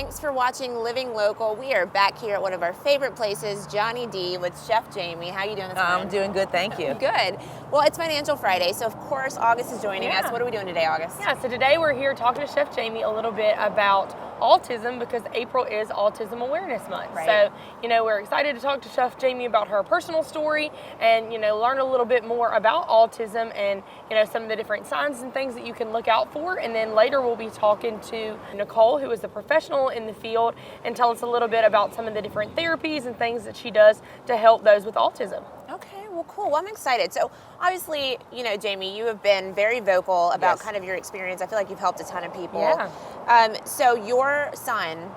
Thanks for watching Living Local. We are back here at one of our favorite places, Johnny D, with Chef Jamie. How you doing this morning? I'm doing good, thank you. Good. Well, it's Financial Friday, so of course August is joining us. What are we doing today, August? Yeah, so today we're here talking to Chef Jamie a little bit about autism because April is Autism Awareness Month. Right. So, we're excited to talk to Chef Jamie about her personal story and, learn a little bit more about autism and, some of the different signs and things that you can look out for. And then later we'll be talking to Nicole, who is a professional in the field, and tell us a little bit about some of the different therapies and things that she does to help those with autism. Okay, well, cool. Well, I'm excited. So obviously, Jamie, you have been very vocal about kind of your experience. I feel like you've helped a ton of people. Yeah. So your son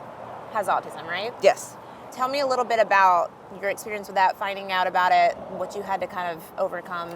has autism, right? Yes. Tell me a little bit about your experience with that, finding out about it, what you had to kind of overcome.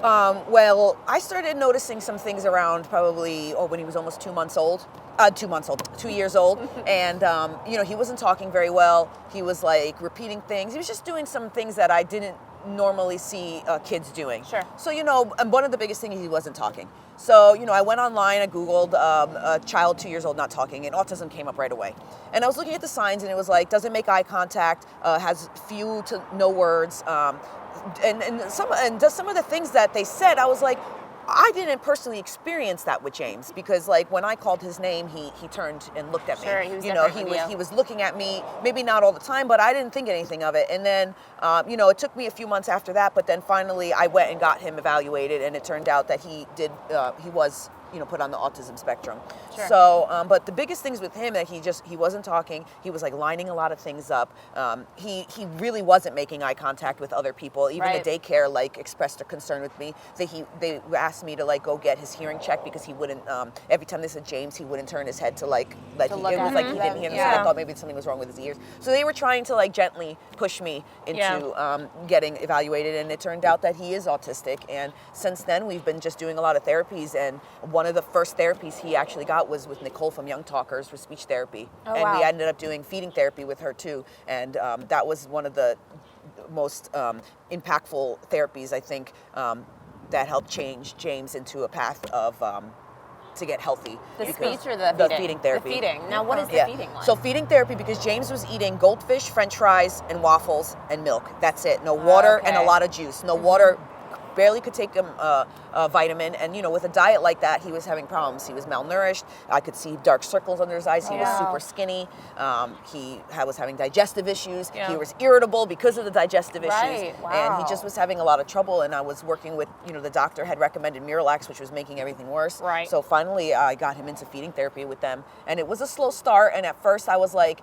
Well, I started noticing some things around probably when he was almost 2 months old. 2 years old. And, he wasn't talking very well. He was like repeating things. He was just doing some things that I didn't normally see kids doing. Sure. So, and one of the biggest things, he wasn't talking. So, I went online, I Googled a child 2 years old not talking, and autism came up right away. And I was looking at the signs, and it was like, doesn't make eye contact, has few to no words, and does some of the things that they said. I was like, I didn't personally experience that with James because, like, when I called his name, he turned and looked at me. Sure, he was looking at me, maybe not all the time, but I didn't think anything of it. And then, it took me a few months after that, but then finally I went and got him evaluated, and it turned out that he was put on the autism spectrum. Sure. So, but the biggest things with him that he wasn't talking. He was like lining a lot of things up. He really wasn't making eye contact with other people. Even the daycare expressed a concern with me. They asked me to go get his hearing checked because he wouldn't. Every time they said James, he wouldn't turn his head to it was like he didn't hear them. So I thought maybe something was wrong with his ears. So they were trying to gently push me into getting evaluated, and it turned out that he is autistic. And since then, we've been just doing a lot of therapies, and one of the first therapies he actually got was with Nicole from Young Talkers for speech therapy. We ended up doing feeding therapy with her too. And that was one of the most impactful therapies, I think, that helped change James into a path of to get healthy. The speech or the feeding therapy? The feeding. Now, what is the feeding like? So feeding therapy, because James was eating goldfish, French fries, and waffles and milk. That's it. No water and a lot of juice. No water. Barely could take him a vitamin, and with a diet like that, he was having problems. He was malnourished. I could see dark circles under his eyes. He was super skinny. He was having digestive issues. He was irritable because of the digestive issues, and he just was having a lot of trouble. And I was working with, the doctor had recommended Miralax, which was making everything worse. Right. So finally, I got him into feeding therapy with them, and it was a slow start. And at first, I was like,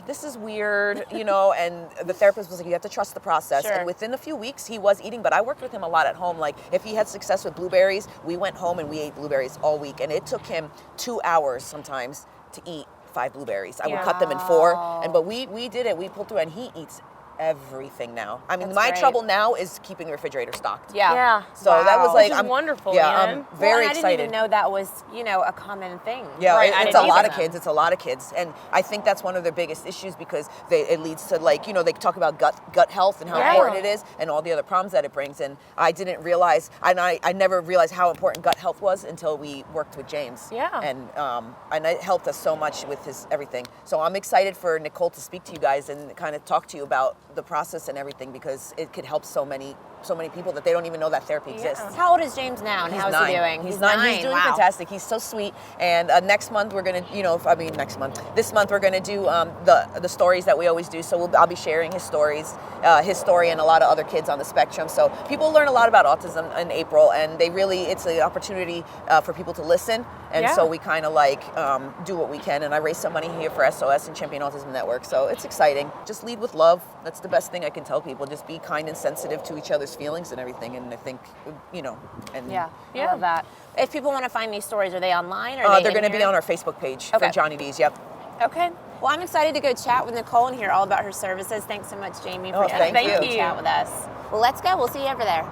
this is weird, and the therapist was like, you have to trust the process. Sure. And within a few weeks, he was eating, but I worked with him a lot at home. Like, if he had success with blueberries, we went home and we ate blueberries all week. And it took him 2 hours sometimes to eat 5 blueberries. I would cut them in 4, but we did it. We pulled through, and he eats everything now. I mean, my trouble now is keeping the refrigerator stocked. Yeah. So that was like, I'm wonderful. Yeah, I'm very I excited. didn't even know that was, a common thing. Yeah, it's a lot of know. kids. It's a lot of kids, and I think that's one of their biggest issues because it leads to they talk about gut health and how important it is, and all the other problems that it brings. And I didn't realize, I never realized how important gut health was until we worked with James. Yeah. And it helped us so much with his everything. So I'm excited for Nicole to speak to you guys and kind of talk to you about the process and everything, because it could help so many people that they don't even know that therapy exists. How old is James now, and how's he doing? He's 9. He's doing fantastic. He's so sweet. And next month we're gonna, this month we're gonna do the stories that we always do. So I'll be sharing his story, and a lot of other kids on the spectrum. So people learn a lot about autism in April, and it's an opportunity for people to listen. And so we kind of do what we can. And I raise some money here for SOS and Champion Autism Network. So it's exciting. Just lead with love. That's the best thing I can tell people. Just be kind and sensitive to each other's feelings and everything. And I think, I love that. If people want to find these stories, are they online? Or they're going to be on our Facebook page for Johnny D's. Yep. Okay. Well, I'm excited to go chat with Nicole and hear all about her services. Thanks so much, Jamie, for thank coming you. to chat with us. Well, let's go. We'll see you over there.